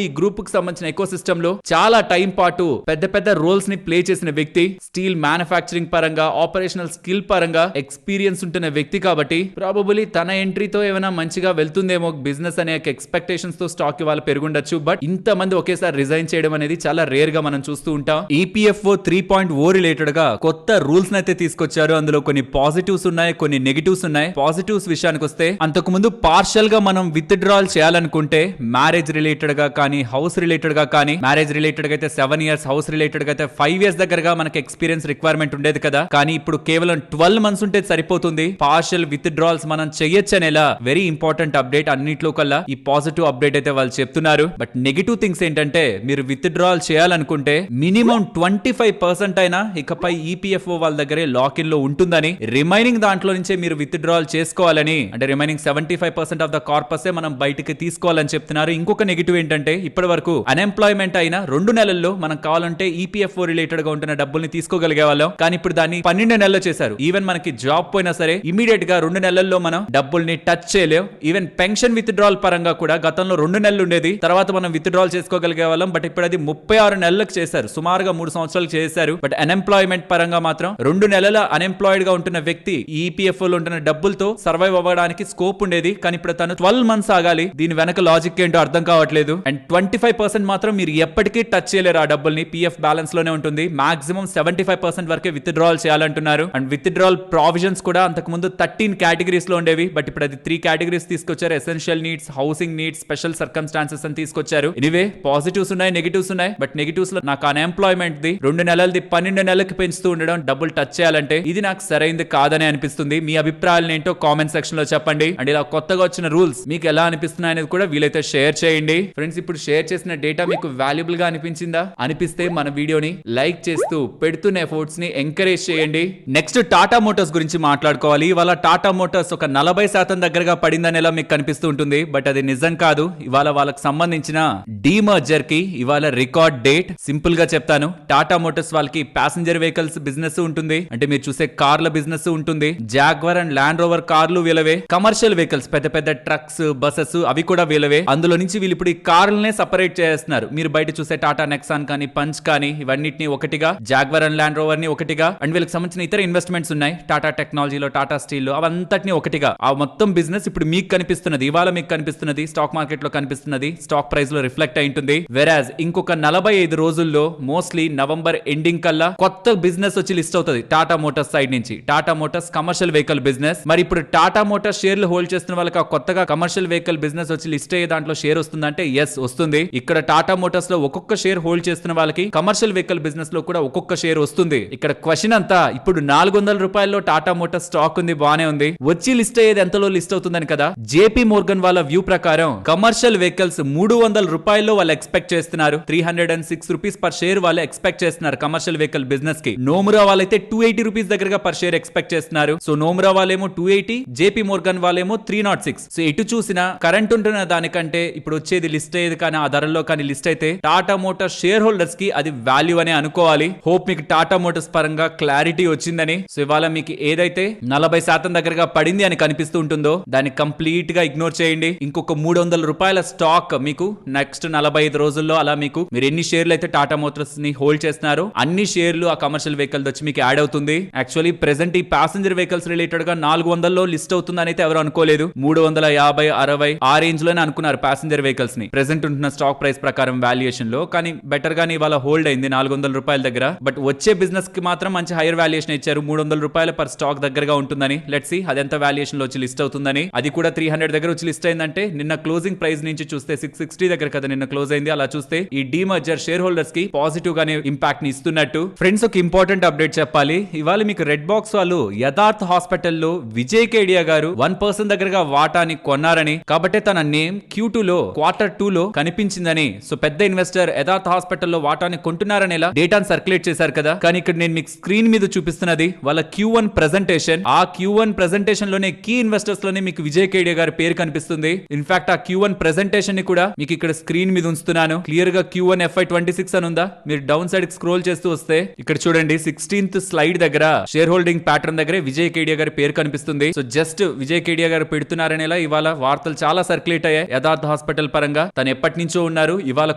ఈ గ్రూప్ కి సంబంధించిన ఎకో సిస్టమ్ లో చాలా టైం పాటు పెద్ద పెద్ద రోల్స్ ని ప్లే చేసిన వ్యక్తి. స్టీల్ మ్యానుఫ్యాక్చరింగ్ పరంగా, ఆపరేషనల్ స్కిల్ పరంగా ఎక్స్పీరియన్స్ ఉంటున్న వ్యక్తి కాబట్టి ప్రాబబులీ తన ఎంట్రీతో ఏమైనా మంచిగా వెళ్తుందేమో బిజినెస్ అనే ఎక్స్పెక్టేషన్స్ తో స్టాక్ ఇవాళ పెరుగుండొచ్చు. బట్ ఇంత మంది ఒకేసారి రిజైన్ చేయడం అనేది చాలా రేర్ గా మనం చూస్తూ ఉంటాం. ఈపీఎఫ్ఓ 3.0 రిలేటెడ్ గా కొత్త రూల్స్ అయితే తీసుకొచ్చారు. అందులో కొన్ని పాజిటివ్స్ ఉన్నాయి, కొన్ని నెగిటివ్స్ ఉన్నాయి. పాజిటివ్స్ విషయానికి వస్తే, అంతకు ముందు పార్షల్ గా మనం విత్ డ్రాల్ చేయాలనుకుంటే మ్యారేజ్ రిలేటెడ్ గా కానీ, హౌస్ రిలేటెడ్ గా కానీ, మ్యారేజ్ రిలేటెడ్ గా అయితే 7 years, హౌస్ రిలేటెడ్ గా అయితే 5 years దగ్గరగా మనకి ఎక్స్పీరియన్స్ రిక్వైర్మెంట్ ఉండేది కదా. కానీ ఇప్పుడు కేవలం 12 months ఉంటే సరిపోతుంది. పార్షల్ విత్ డ్రాల్స్ మనం చెయ్యొచ్చు అనేలా వెరీ ఇంపార్టెంట్ అప్డేట్. అన్నిట్లో కల్లా ఈ పాజిటివ్ అప్డేట్ అయితే వాళ్ళు చెప్తున్నారు. బట్ నెగిటివ్ థింగ్స్ ఏంటంటే, మీరు విత్ డ్రాల్ చేయాలనుకుంటే మినిమం 25% అయినా ఇకపై ఈపీఎఫ్ఓ వాళ్ళ దగ్గరే లాక్ ఇన్ లో ఉంటుందని, రిమైనింగ్ దాంట్లో నుంచే మీరు విత్ డ్రాల్ చేసుకోవాలని, అంటే రిమైనింగ్ 75% ఆఫ్ ద కార్పస్ మనం బయటకి తీసుకోవాలని చెప్తున్నారు. ఇంకొక నెగిటివ్ ఏంటంటే, ఇప్పటి వరకు అన్ఎంప్లాయ్మెంట్ అయిన 2 నెలల్లో మనం కావాలంటే ఈపీఎఫ్ఓ రిలేటెడ్ గా ఉంటున్న డబ్బుల్ని తీసుకోగలిగే వాళ్ళం. కానీ ఇప్పుడు దాన్ని 12 నెలలు చేశారు. ఈవెన్ మనకి జాబ్ పోయినా సరే ఇమీడియట్ గా 2 నెలల్లో మనం డబ్బుల్ని టచ్ చేయలేం. ఈవెన్ పెన్షన్ విత్ డ్రాల్ పరంగా కూడా గతంలో 2 నెలలు ఉండేది, తర్వాత మనం విత్ డ్రాల్ చేసుకోగలిగే వాళ్ళం. బట్ ఇప్పుడు అది 36 నెలలకు చేశారు, సుమారుగా 3 సంవత్సరాలు చేశారు. బట్ అన్ఎంప్లాయ్మెంట్ పరంగా మాత్రం 2 నెలల అన్ఎంప్లాయిడ్ గా ఉంటున్న వ్యక్తి ఈపీఎఫ్ఓ లో ఉంటున్న డబ్బులతో సర్వైవ్ అవ్వడానికి స్కోప్ ఉండేది. కానీ ఇప్పుడు తను 12 మంత్స్ ఆగాలి. దీని వెనక లాజిక్ ఏంటో అర్థం కావట్లేదు. అండ్ 25% మాత్రం మీరు ఎప్పటికీ టచ్ చేయలేరు. ఆ డబ్బుల్ని పిఎఫ్ బ్యాలెన్స్ లోనే ఉంటుంది. మాక్సిమం 75% వరకే విత్డ్రాల్ చేయాలంటున్నారు. అండ్ విత్డ్రాల్ ప్రావిజన్స్ కూడా అంతకు ముందు 13 కేటగిరీస్ లో ఉండేవి. బట్ ఇప్పుడు అది 3 కేటగిరీస్ తీసుకొచ్చారు. Essential needs, housing needs, special circumstances అని తీసుకొచ్చారు. ఎనివే పాజిటివ్స్ ఉన్నాయి, నెగిటివ్స్ ఉన్నాయి. బట్ నెగిటివ్స్ లో నాకు అన్ఎంప్లాయ్మెంట్ ది 2 నెలలది 12 నెలలకి పెంచుతూ ఉండడం, డబ్బులు టచ్ చేయాలంటే ఇది నాకు సరైనది కాదని అనిపిస్తుంది. మీ అభిప్రాయాలు ఏంటో కామెంట్ సెక్షన్ లో చెప్పండి. అండ్ ఇలా కొత్తగా వచ్చిన రూల్స్ మీకు ఎలా అనిపిస్తున్నాయి అనేది కూడా వీలైతే షేర్ చేయండి. ఫ్రెండ్స్, ఇప్పుడు షేర్ చేసిన డేటా మీకు వాల్యుబుల్ గా అనిపించిందా? అనిపిస్తే మన వీడియోని లైక్ చేస్తూ పెడుతున్న ఎఫర్ట్స్ ని ఎంకరేజ్ చేయండి. నెక్స్ట్ టాటా మోటార్స్ గురించి మాట్లాడుకోవాలి. ఇవాళ టాటా మోటార్స్ ఒక 40% దగ్గరగా పడిందని ఎలా మీకు కనిపిస్తూ ఉంటుంది. బట్ అది నిజం కాదు. ఇవాళ వాళ్ళకి సంబంధించిన డీమర్జర్ కి ఇవాళ రికార్డ్ డేట్. సింపుల్ గా చెప్తాను, టాటా మోటార్స్ వాళ్ళకి ప్యాసింజర్ వెహికల్స్ బిజినెస్ ఉంటుంది. అంటే మీరు చూసే కార్ల బిజినెస్ ఉంటుంది. జాగ్వర్ అండ్ ల్యాండ్ రోవర్ కార్లు వీళ్ళవే. కమర్షియల్ వెహికల్స్ పెద్ద పెద్ద ట్రక్స్, బసెస్ అవి కూడా వీళ్ళవే. అందులో నుంచి వీళ్ళు ఇప్పుడు ఈ కార్లనే సపరేట్ చేస్తున్నారు. మీరు బయట చూసే టాటా నెక్సాన్ కానీ, పంచ్ కానీ ఇవన్నిటిని ఒకటిగా, జాగ్వర్ అండ్ ల్యాండ్ రోవర్ ని ఒకటిగా, అండ్ వీళ్ళకి సంబంధించిన ఇతర ఇన్వెస్ట్మెంట్స్ ఉన్నాయి. టాటా టెక్నాలజీలో, టాటా స్టీల్ లో అవంతటిని ఒకటిగా. ఆ మొత్తం బిజినెస్ ఇప్పుడు మీకు కనిపిస్తున్నది, ఇవాళ మీకు కనిపిస్తున్నది, స్టాక్ మార్కెట్ లో కనిపిస్తున్నది, స్టాక్ ప్రైస్ లో రిఫ్లెక్ట్ అయి ఉంటుంది. వెరాజ్ ఇంకొక 45 రోజుల్లో మోస్ట్లీ నవంబర్ ఎండింగ్ కల్లా కొత్త బిజినెస్ వచ్చి లిస్ట్ అవుతుంది టాటా మోటార్స్ సైడ్ నుంచి. Tata Motors commercial vehicle business. మరి ఇప్పుడు టాటా మోటార్స్ షేర్లు హోల్డ్ చేస్తున్న వాళ్ళకి ఆ కొత్తగా కమర్షియల్ వెహికల్ బిజినెస్ వచ్చి లిస్ట్ అయ్యే దాంట్లో షేర్ వస్తుందంటే ఎస్ వస్తుంది. ఇక్కడ టాటా మోటార్స్ లో ఒక్కొక్క షేర్ హోల్డ్ చేస్తున్న వాళ్ళకి కమర్షియల్ వెహికల్ బిజినెస్ లో కూడా ఒక్కొక్క షేర్ వస్తుంది. ఇక్కడ క్వశ్చన్ అంతా ఇప్పుడు 400 రూపాయల్లో టాటా మోటార్స్ స్టాక్ ఉంది, బానే ఉంది. వచ్చి లిస్ట్ అయ్యేది ఎంతలో లిస్ట్ అవుతుందని కదా. జేపీ మోర్గన్ వాళ్ళ వ్యూ ప్రకారం కమర్షియల్ వెహికల్స్ 300 రూపాయల్లో వాళ్ళు ఎక్స్పెక్ట్ చేస్తున్నారు. 306 రూపీస్ పర్ షేర్ వాళ్ళు ఎక్స్పెక్ట్ చేస్తున్నారు కమర్షియల్ వెహికల్ బిజినెస్ కి. నోమురా వాళ్ళైతే 280 రూపీస్ దగ్గరగా పర్ షేర్ ఎక్స్పెక్ట్ చేస్తున్నారు. సో నోమురా వాళ్ళేమో 280, జేపీ మోర్గన్ వాళ్ళేమో 306. సో ఎటు చూసినా కరెంట్ ఉంటున్న దానికంటే ఇప్పుడు వచ్చేది లిస్ట్ అయ్యేది కానీ ఆ ధరల్లో కానీ లిస్ట్ అయితే టాటా మోటార్స్ షేర్ హోల్డర్స్ కి అది వాల్యూ అనే అనుకోవాలి. హోప్ మీకు టాటా మోటార్స్ పరంగా క్లారిటీ వచ్చిందని. సో ఇవాళ మీకు ఏదైతే 40% దగ్గరగా పడింది అని కనిపిస్తూ ఉంటుందో దాన్ని కంప్లీట్ గా ఇగ్నోర్ చేయండి. ఇంకొక 300 రూపాయల స్టాక్ మీకు నెక్స్ట్ 45 రోజుల్లో అలా మీకు మీరు ఎన్ని షేర్లు అయితే టాటా మోటార్స్ ని హోల్డ్ చేస్తున్నారో అన్ని షేర్లు ఆ కమర్షియల్ వెహికల్ వచ్చి మీకు యాడ్ అవుతుంది. యాక్చువల్లీ ప్రెసెంట్ ఈ ప్యాసింజర్ వెహికల్స్ రిలేటెడ్ గా 400లో లిస్ట్ అవుతుందని అయితే ఎవరు అనుకోలేదు. 350, 60 ఆ రేంజ్ లోనే అనుకున్నారు ప్యాసింజర్ వెహికల్స్ ని ప్రెసెంట్ ఉంటున్న స్టాక్ ప్రైస్ ప్రకారం వాల్యుయేషన్ లో. కానీ బెటర్ గానీ ఇవాళ హోల్డ్ అయింది 400 రూపాయల దగ్గర. బట్ వచ్చే బిజినెస్ కి మాత్రం మంచి హైయర్ వాల్యుయేషన్ ఇచ్చారు. 300 రూపాయల పర్ స్టాక్ దగ్గరగా ఉంటుందని. లెట్స్ సీ అది ఎంత వాల్యుయేషన్ లో వచ్చి లిస్ట్ అవుతుందని. అది కూడా 300 దగ్గర వచ్చి లిస్ట్ అయిందంటే నిన్న క్లోజింగ్ ప్రైస్ నుంచి చూస్తే 660 దగ్గర కదా నిన్న క్లోజ్ అయింది. అలా చూస్తే ఈ డీమర్జర్ షేర్ హోల్డర్స్ కి పాజిటివ్ గానే ఇంపాక్ట్ ని ఇస్తున్నట్టు. ఫ్రెండ్స్, ఒక ఇంపార్టెంట్ అప్డేట్ చెప్పాలి. ఇవాళ మీకు రెడ్ బాక్స్ వాళ్ళు యథార్థ్ హాస్పిటల్లో విజయ్ కేడియా గారు 1% దగ్గరగా వాటాని కొన్నారని, కాబట్టి తన నేమ్ Q2 లో Q2 లో కనిపించిందని. సో పెద్ద ఇన్వెస్టర్ యథార్థ్ హాస్పిటల్లో వాటాని కొంటున్నారని ఇలా డేటాను సర్క్యులేట్ చేశారు కదా. కానీ ఇక్కడ నేను మీకు స్క్రీన్ మీద చూపిస్తున్నది వాళ్ళ Q1 ప్రెజెంటేషన్. ఆ Q1 ప్రెజెంటేషన్ లోనే కీ ఇన్వెస్టర్స్ లోనే మీకు విజయ్ కేడియా గారి పేరు కనిపిస్తుంది. ఇన్ఫాక్ట్ ఆ Q1 ప్రెజెంటేషన్ ని కూడా మీకు ఇక్కడ స్క్రీన్ మీద ఉంచుతున్నాను. క్లియర్ గా Q1 FY26 అని ఉందా. మీరు డౌన్ సైడ్ స్క్రోల్ చేస్తూ వస్తే ఇక్కడ చూడండి 16th స్లైడ్ దగ్గర షేర్ హోల్డింగ్ ప్యాటర్న్ దగ్గరే విజయ్ కేడియా గారి పేరు కనిపిస్తుంది. సో జస్ట్ విజయ్ కేడియా గారు పెడుతున్నారనేలా ఇవాళ వార్తలు చాలా సర్క్యులేట్ అయ్యాయి యథార్థ హాస్పిటల్ పరంగా. తను ఎప్పటి నుంచో ఉన్నారు, ఇవాళ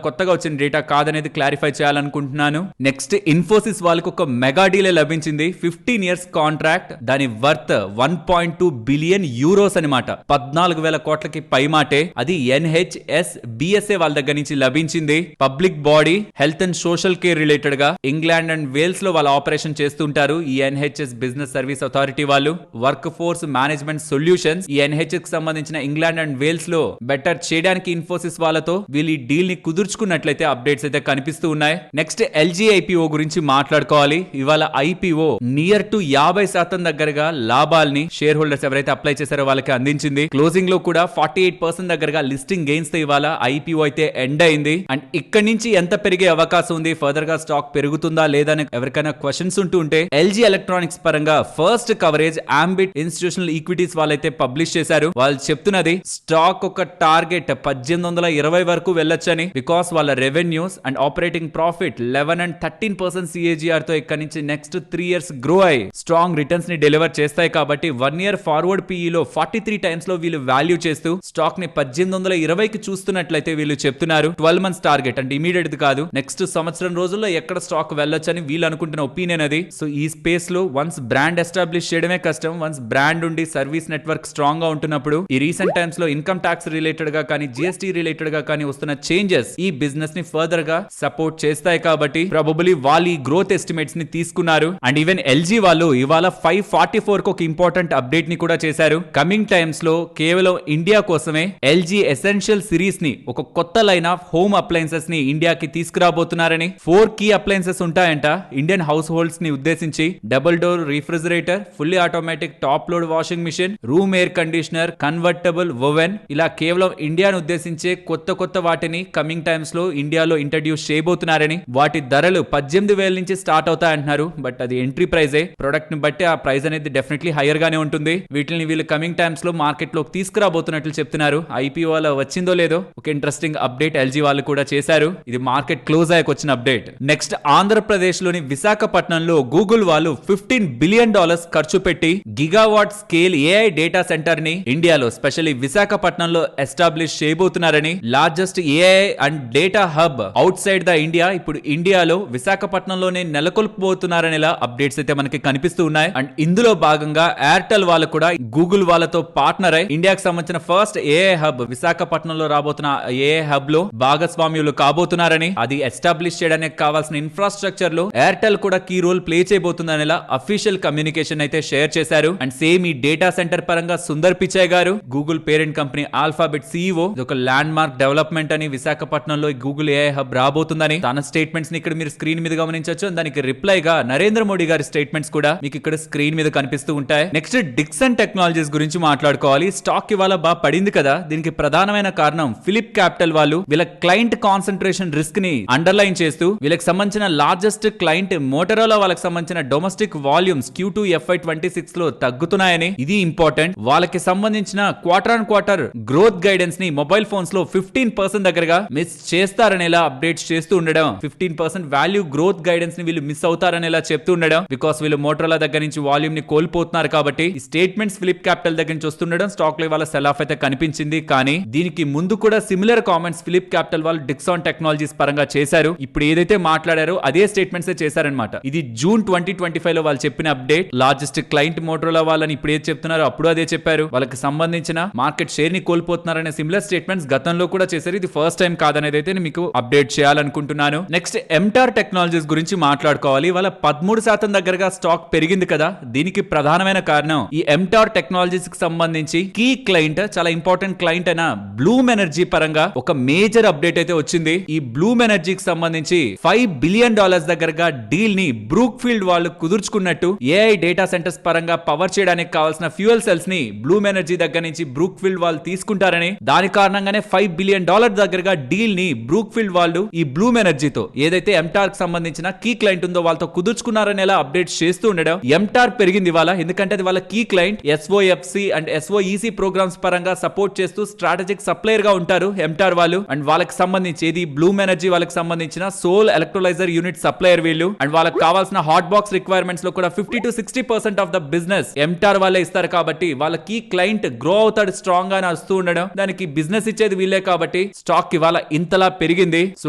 కొత్తగా వచ్చిన డేటా కాదనేది క్లారిఫై చేయాలనుకుంటున్నాను. నెక్స్ట్ ఇన్ఫోసిస్ వాళ్ళకి ఒక మెగా డీలే లభించింది. 15 years కాంట్రాక్ట్. దాని వర్త్ 1.2 బిలియన్ యూరోస్ అనమాట. 14,000 కోట్లకి పై మాటే. అది NHSBSA వాళ్ళ దగ్గర నుంచి లభించింది. Public body health and social care related గా ఇంగ్లాండ్ అండ్ వేల్స్ లో వాళ్ళ ఆపరేషన్ చేస్తుంటారు. ఈ NHS బిజినెస్ సర్వీస్ అథారిటీ వాళ్ళు. వర్క్ ఫోర్స్ మేనేజ్మెంట్ సొల్యూషన్స్ ఈ NHS కి సంబంధించిన ఇంగ్లాండ్ అండ్ వేల్స్ లో బెటర్ చేయడానికి ఇన్ఫోసిస్ వాళ్ళతో వీళ్ళు ఈ డీల్ ని కుదుర్చుకున్నట్లయితే అప్డేట్స్ అయితే కనిపిస్తూ ఉన్నాయి. నెక్స్ట్ LG IPO గురించి మాట్లాడుకోవాలి. ఇవాళ IPO నియర్ టు 50% దగ్గరగా లాభాల్ని షేర్ హోల్డర్స్ ఎవరైతే అప్లై చేశారో వాళ్ళకి అందించింది. క్లోజింగ్ లో కూడా 48% దగ్గరగా లిస్టింగ్ గెయిన్స్ తో ఇవాళ IPO అయితే ఎండ్ అయింది. అండ్ ఇక్కడ నుంచి ఎంత పెరిగే అవకాశం ఉంది, ఫర్దర్ గా స్టాక్ పెరుగుతుందా లేదా అని ఎవరికైనా క్వశ్చన్స్ ఉంటూ ఉంటే LG ఎలక్ట్రానిక్స్ పరంగా first coverage Ambit institutional equities వాళ్ళైతే పబ్లిష్ చేశారు. వాళ్ళు చెప్తున్నది స్టాక్ ఒక టార్గెట్ 1820 వరకు వెళ్ళొచ్చని. బికాస్ వాళ్ళ revenues and operating profit 11 and 13% CAGR తో ఇక్కడ నుంచి నెక్స్ట్ 3 years గ్రో అయ్యి స్ట్రాంగ్ రిటర్న్స్ ని డెలివర్ చేస్తాయి. కాబట్టి 1 year ఫార్వర్డ్ PE లో 43 times లో వీళ్ళు వాల్యూ చేస్తూ స్టాక్ ని 1820కి చూస్తున్నట్లయితే వీళ్ళు చెప్తున్నారు. 12 months టార్గెట్ అంటే ఇమీడియట్ కాదు, నెక్స్ట్ సంవత్సరం రోజుల్లో ఎక్కడ స్టాక్ వెళ్ళొచ్చని వీళ్ళు వీళ్ళు అనుకుంటున్న ఒపీనియన్ అది. సో ఈ స్పేస్ లో వన్స్ బ్రాండ్ ఎస్టాబ్లిష్ చేయడమే కష్టం. వన్స్ బ్రాండ్ ఉండి సర్వీస్ నెట్వర్క్ స్ట్రాంగ్ గా ఉంటున్నప్పుడు ఈ రీసెంట్ టైమ్స్ లో ఇన్కమ్ ట్యాక్స్ రిలేటెడ్ గా కానీ జిఎస్టీ రిలేటెడ్ గా కానీ వస్తున్న చేంజెస్ ఈ బిజినెస్ ని ఫర్దర్ గా సపోర్ట్ చేస్తాయి. కాబట్టి ప్రాబబుల్లీ వాళ్ళు ఈ గ్రోత్ ఎస్టిమేట్స్ ని తీసుకున్నారు. అండ్ ఈవెన్ ఎల్జీ వాళ్ళు ఇవాళ 544 కు ఒక ఇంపార్టెంట్ అప్డేట్ ని కూడా చేశారు. కమింగ్ టైమ్స్ లో కేవలం ఇండియా కోసమే ఎల్జీ ఎసెన్షియల్ సిరీస్ ని ఒక కొత్త లైన్ ఆఫ్ హోమ్ అప్లయన్సెస్ ని ఇండియాకి తీసుకురాబోతున్నారని. 4 కీ అప్లయన్సెస్ ఉంటాయంట ఇండియన్ హౌస్ హోల్డ్స్ ని ఉద్దేశించి. Double door refrigerator, fully automatic top load washing machine, room air conditioner, convertible oven, ఇలా కేవలం ఇండియాను ఉద్దేశించే కొత్త వాటిని కమింగ్ టైమ్స్ లో ఇండియాలో ఇంట్రడ్యూస్ చేయబోతున్నారని. వాటి ధరలు 18,000 నుంచి స్టార్ట్ అవుతాయంటున్నారు. బట్ అది ఎంట్రీ ప్రైజే. ప్రొడక్ట్ ని బట్టి ఆ ప్రైస్ అనేది డెఫినెట్లీ హైయర్ గానే ఉంటుంది. వీటిని వీళ్ళు కమింగ్ టైమ్స్ లో మార్కెట్ లోకి తీసుకురాబోతున్నట్లు చెప్తున్నారు. ఐపీఓ అలా వచ్చిందో లేదో ఒక ఇంట్రెస్టింగ్ అప్డేట్ ఎల్జీ వాళ్ళు కూడా చేశారు. ఇది మార్కెట్ క్లోజ్ అయ్యాక వచ్చిన అప్డేట్. నెక్స్ట్ ఆంధ్రప్రదేశ్ లోని విశాఖపట్నంలో గూగుల్ వాళ్ళు $15 బిలియన్ ఖర్చు పెట్టి gigawatt scale AI data center ని ఇండియాలో స్పెషల్లీ విశాఖపట్నంలో ఎస్టాబ్లిష్ చేయబోతున్నారని. Largest AI and data hub outside the India ఇప్పుడు ఇండియాలో విశాఖపట్నంలోనే నెలకొల్పబోతున్నారని అప్డేట్స్ అయితే మనకి కనిపిస్తూ ఉన్నాయి. అండ్ ఇందులో భాగంగా ఎయిర్టెల్ వాళ్ళు కూడా గూగుల్ వాళ్ళతో పార్ట్నర్ అయి ఇండియాకి సంబంధించిన ఫస్ట్ ఏఐ హబ్ విశాఖపట్నంలో రాబోతున్న ఏఐ హబ్ లో భాగస్వామ్యులు కాబోతున్నారని. అది ఎస్టాబ్లిష్ చేయడానికి కావాల్సిన ఇన్ఫ్రాస్ట్రక్చర్ లో ఎయిర్టెల్ కూడా కీ రోల్ ప్లే చేయబోతుందని అఫీషియల్ కమ్యూనికేషన్ అయితే షేర్ చేశారు. అండ్ సేమ్ ఈ డేటా సెంటర్ పరంగా సుందర్ పిచాయ్ గారు Google parent company Alphabet CEO ఒక ల్యాండ్ మార్క్ డెవలప్మెంట్ అని విశాఖపట్నంలో గూగుల్ ఏఐ హబ్ రాబోతుందని తన స్టేట్మెంట్స్ ని ఇక్కడ మీరు స్క్రీన్ మీద గమనించవచ్చు. దానికి రిప్లై గా నరేంద్ర మోడీ గారి స్టేట్మెంట్స్ కూడా మీకు ఇక్కడ స్క్రీన్ మీద కనిపిస్తూ ఉంటాయి. నెక్స్ట్ డిక్సన్ టెక్నాలజీస్ గురించి మాట్లాడుకోవాలి. స్టాక్ ఇవాళ బాగా పడింది కదా. దీనికి ప్రధానమైన కారణం ఫిలిప్ క్యాపిటల్ వాళ్ళు వీళ్ళ క్లయింట్ కాన్సంట్రేషన్ రిస్క్ ని అండర్లైన్ చేస్తూ వీళ్ళకి సంబంధించిన లార్జెస్ట్ క్లయింట్ మోటరోలా వాళ్ళకి సంబంధించిన డొమెస్టిక్ వాల్యూమ్స్ Q2 FY26 లో తగ్గుతున్నాయని. ఇది ఇంపార్టెంట్. వాళ్ళకి సంబంధించిన quarter on quarter growth guidance ని మొబైల్ ఫోన్స్ లో 15% దగ్గరగా మిస్ చేస్తారనేలా అప్డేట్స్ చేస్తూ ఉండడం. 15% వాల్యూ గ్రోత్ గైడెన్స్ ని వీళ్ళు మిస్ అవుతారనేలా చెప్తూ ఉండడం. బికాస్ వీళ్ళు మోటరోలా దగ్గర నుంచి వాల్యూమ్ ని కోల్పోతున్నారు కాబట్టి ఈ స్టేట్మెంట్స్ ఫిలిప్ క్యాపిటల్ దగ్గర నుంచి వస్తుండడం స్టాక్ లో వాళ్ళ సెల్ ఆఫ్ అయితే కనిపించింది. కానీ దీనికి ముందు కూడా సిమిలర్ కామెంట్స్ ఫిలిప్ క్యాపిటల్ వాళ్ళు డిక్సాన్ టెక్నాలజీస్ పరంగా చేశారు. ఇప్పుడు ఏదైతే మాట్లాడారో అదే స్టేట్మెంట్స్ చేశారనమాట. ఇది జూన్ 2025 లో వాళ్ళు చెప్పిన అప్డేట్. లార్జెస్ట్ క్లయింట్ మోటరోలా వాళ్ళని ఇప్పుడు ఏది చెప్తున్నారో అప్పుడు అదే చెప్పారు. వాళ్ళకి సంబంధించిన మార్కెట్ షేర్ ని కోల్పోతున్నారనే సిమిలర్ స్టేట్మెంట్స్ గతంలో కూడా చేశారు. ఇది ఫస్ట్ టైం కాదనేది అయితే మీకు అప్డేట్ చేయాలనుకుంటున్నాను. నెక్స్ట్ ఎంటార్ టెక్నాలజీస్ గురించి మాట్లాడుకోవాలి. వాళ్ళ 13% దగ్గరగా స్టాక్ పెరిగింది కదా. దీనికి ప్రధానమైన కారణం ఈ ఎంటార్ టెక్నాలజీస్ కి సంబంధించి కీ క్లయింట్, చాలా ఇంపార్టెంట్ క్లయింట్ అయిన బ్లూమ్ ఎనర్జీ పరంగా ఒక మేజర్ అప్డేట్ అయితే వచ్చింది. ఈ బ్లూమ్ ఎనర్జీకి సంబంధించి $5 బిలియన్ దగ్గరగా డీల్ ని బ్రూక్ ఫీల్డ్ వాళ్ళు కుదుర్చుకున్నట్టు. ఏఐ డేటా సెంటర్స్ పరంగా పవర్ చేయడానికి కావాల్సిన ఫ్యూయల్ సెల్స్ ని బ్లూమ్ ఎనర్జీ దగ్గర నుంచి బ్రూక్ ఫీల్డ్ వాళ్ళు తీసుకుంటారని. దాని కారణంగానే $5 బిలియన్ దగ్గరగా డీల్ ని బ్రూక్ ఫీల్డ్ వాళ్ళు ఈ బ్లూమ్ ఎనర్జీతో ఏదైతే ఎంటార్ కి సంబంధించిన కీ క్లయింట్ ఉందో వాళ్ళతో కుదుర్చుకున్నారని అప్డేట్స్ చేస్తూ ఉండడం. ఎంటార్ పెరిగింది వాళ్ళ, ఎందుకంటే అది వాళ్ళ key client. SOFC and SOEC programmes పరంగా సపోర్ట్ చేస్తూ స్ట్రాటజిక్ సప్లయర్ గా ఉంటారు ఎంటార్ వాళ్ళు. అండ్ వాళ్ళకి సంబంధించి ఏది బ్లూమ్ ఎనర్జీ వాళ్ళకి సంబంధించిన సోల్ ఎలక్ట్రోలైజర్ యూనిట్ సప్లయర్ వీళ్ళు. అండ్ వాళ్ళకి కావాల్సిన హాట్ బాక్స్ రిక్వైర్మెంట్స్ లో కూడా 50 to 60% of the business Ntorq వాళ్ళే ఇస్తారు. కాబట్టి వాళ్ళ కీ క్లయింట్ గ్రో అవుతాడు, స్ట్రాంగ్ గా వస్తూ ఉండడం. దానికి బిజినెస్ ఇచ్చేది వీళ్ళే కాబట్టి స్టాక్ ఇవాళ ఇంతలా పెరిగింది. సో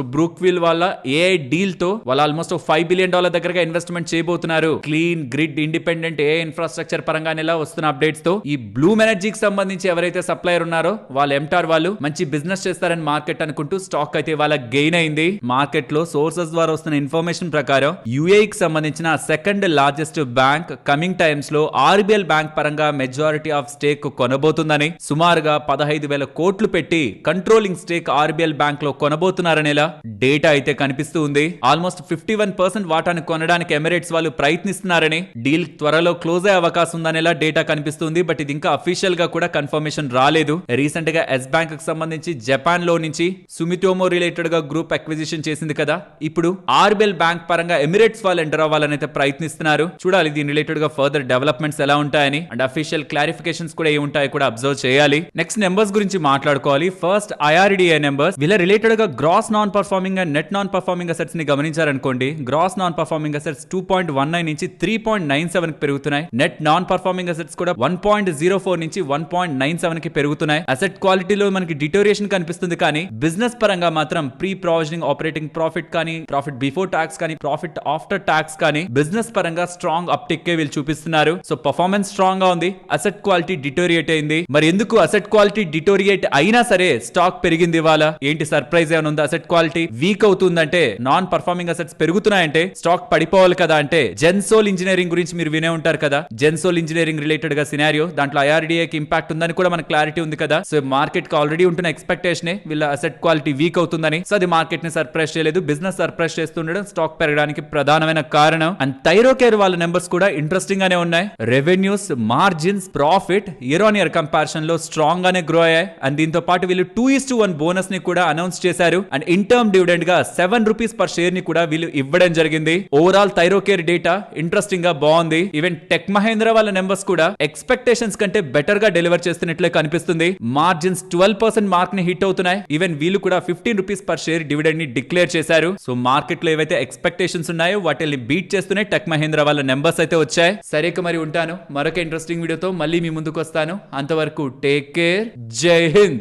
బ్రూక్ ఫీల్డ్ వాళ్ళ ఏఐ డీల్ తో వాళ్ళు ఆల్మోస్ట్ $5 బిలియన్ దగ్గరగా ఇన్వెస్ట్మెంట్ చేయబోతున్నారు. Clean grid independent AI infrastructure పరంగా వస్తున్న అప్డేట్స్ తో ఈ బ్లూమ్ ఎనర్జీకి సంబంధించి ఎవరైతే సప్లయర్ ఉన్నారో వాళ్ళు ఎంటార్ వాళ్ళు మంచి బిజినెస్ చేస్తారని మార్కెట్ అనుకుంటూ స్టాక్ అయితే వాళ్ళ గెయిన్ అయింది. మార్కెట్ లో సోర్సెస్ ద్వారా వస్తున్న ఇన్ఫర్మేషన్ ప్రకారం UAE కి సంబంధించిన second largest bank coming times లో RBL బ్యాంక్ పరంగా మెజారిటీ ఆఫ్ స్టేక్ కొనబోతుందని. సుమారుగా 15,000 కోట్లు పెట్టి కంట్రోలింగ్ స్టేక్ RBL బ్యాంక్ లో కొనబోతున్నారనేలా డేటా అయితే కనిపిస్తూ ఉంది. ఆల్మోస్ట్ 51% వాటాను కొనడానికి ఎమిరేట్స్ వాళ్ళు ప్రయత్నిస్తున్నారని. డీల్ త్వరలో క్లోజ్ అయ్యే అవకాశం ఉందనేలా డేటా కనిపిస్తుంది. బట్ ఇది ఇంకా అఫీషియల్ గా కూడా కన్ఫర్మేషన్ రాలేదు. రీసెంట్ గా ఎస్ బ్యాంక్ కి సంబంధించి జపాన్ లో నుంచి సుమిటోమో రిలేటెడ్ గా గ్రూప్ అక్విజిషన్ చేసింది కదా. ఇప్పుడు RBL బ్యాంక్ పరంగా ఎమిరేట్స్ వాళ్ళు ఎంటర్ అవ్వాలని అయితే ప్రయత్నిస్తున్నారు. చూడాలి దీని రిలేటెడ్ గా ఫర్దర్ డెవలప్మెంట్స్ ఎలా ఉంటాయని. అండ్ అఫీషియల్ క్లారిఫికేషన్స్ కూడా ఏ ఉంటాయో కూడా అబ్జర్వ్ చేయాలి. నెక్స్ట్ నెంబర్స్ గురించి మాట్లాడుకోవాలి. First IRDA numbers. వీళ్ళ రిలేటెడ్ గా gross non performing and net non performing assets ని గమనించారనుకోండి. గ్రాస్ నాన్ పర్ఫార్మింగ్ అసెట్స్ 2.19 నుంచి 3.97 కి పెరుగుతున్నాయి. నెట్ నాన్ పర్ఫార్మింగ్ అసెట్స్ కూడా 1.04 నుంచి 1.97 కి పెరుగుతున్నాయి. అసెట్ క్వాలిటీలో మనకి డిటోరియేషన్ కనిపిస్తుంది కానీ బిజినెస్ పరంగా మాత్రం ప్రీ ప్రొవిజనింగ్ ఆపరేటింగ్ ప్రాఫిట్ కానీ, ప్రాఫిట్ బిఫోర్ టాక్స్ కానీ, ప్రాఫిట్ ప్రాఫిట్ ఆఫ్టర్ టాక్స్ కానీ బిజినెస్ పరంగా స్ట్రాంగ్ అప్టిక్ వీళ్ళు చూపిస్తున్నారు. సో పర్ఫార్మెన్స్ స్ట్రాంగ్ గా ఉంది. అసెట్ క్వాలిటీ డిటోరియేట్ అయింది. మరి ఎందుకు అసెట్ క్వాలిటీ డిటోరియేట్ అయినా సరే స్టాక్ పెరిగింది ఇవాళ? ఏంటి సర్ప్రైజ్ ఏమైనా ఉందా? అసెట్ క్వాలిటీ వీక్ అవుతుందంటే, నాన్ పర్ఫార్మింగ్ అసెట్స్ పెరుగుతున్నాయంటే స్టాక్ పడిపోవాలి కదా. అంటే జెన్సోల్ ఇంజనీరింగ్ గురించి మీరు వినే ఉంటారు కదా. జెన్సోల్ ఇంజనీరింగ్ రిలేటెడ్ గా సినారియో, దాంట్లో IRDA కి ఇంపాక్ట్ ఉందని కూడా మనకు క్లారిటీ ఉంది కదా. సో మార్కెట్ కి ఆల్రెడీ ఉంటున్న ఎక్స్పెక్టేషన్ వీళ్ళ అసెట్ క్వాలిటీ వీక్ అవుతుందని. సో అది మార్కెట్ ని సర్ప్రైజ్ చేయలేదు. బిజినెస్ సర్ప్రైజ్ చేస్తుండడం స్టాక్ పెరగడానికి ప్రధానమైన కారణం. అండ్ థైరోకేర్ వాళ్ళ నెంబర్స్ కూడా ఇంట్రెస్టింగ్ గానే ఉన్నాయి. Revenues, margins, profit year on year comparison లో స్ట్రాంగ్ గానే గ్రో అయ్యాయి. అండ్ దీంతో పాటు వీళ్ళు 2:1 బోనస్ ని కూడా అనౌన్స్ చేశారు. అండ్ ఇన్ టర్మ్ డివిడెండ్ గా 7 రూపీస్ పర్ షేర్ ని కూడా వీళ్ళు ఇవ్వడం జరిగింది. ఓవరాల్ థైరోకేర్ డేటా ఇంట్రెస్టింగ్ గా బాగుంది. ఈవెన్ టెక్ మహేంద్ర వాళ్ళ నెంబర్స్ కూడా ఎక్స్పెక్టేషన్స్ కంటే బెటర్ గా డెలివర్ చేస్తున్నట్లే కనిపిస్తుంది. మార్జిన్స్ 12% మార్క్ ని హిట్ అవుతున్నాయి. ఈవెన్ వీళ్ళు కూడా 15 రూపీస్ పర్ షేర్ డివిడెండ్ ని డిక్లేర్ చేశారు. సో మార్కెట్ లో ఏవైతే ఎక్స్పెక్టేషన్స్ ఉన్నాయో వాటిని బీట్ చేస్తూనే టెక్ మహేంద్ర వాళ్ళ నెంబర్స్ అయితే వచ్చాయి. సరే మరి ఉంటాను. మరొక ఇంట్రెస్టింగ్ వీడియోతో మళ్ళీ మీ ముందుకు వస్తాను. అంతవరకు టేక్ కేర్. జై హింద్.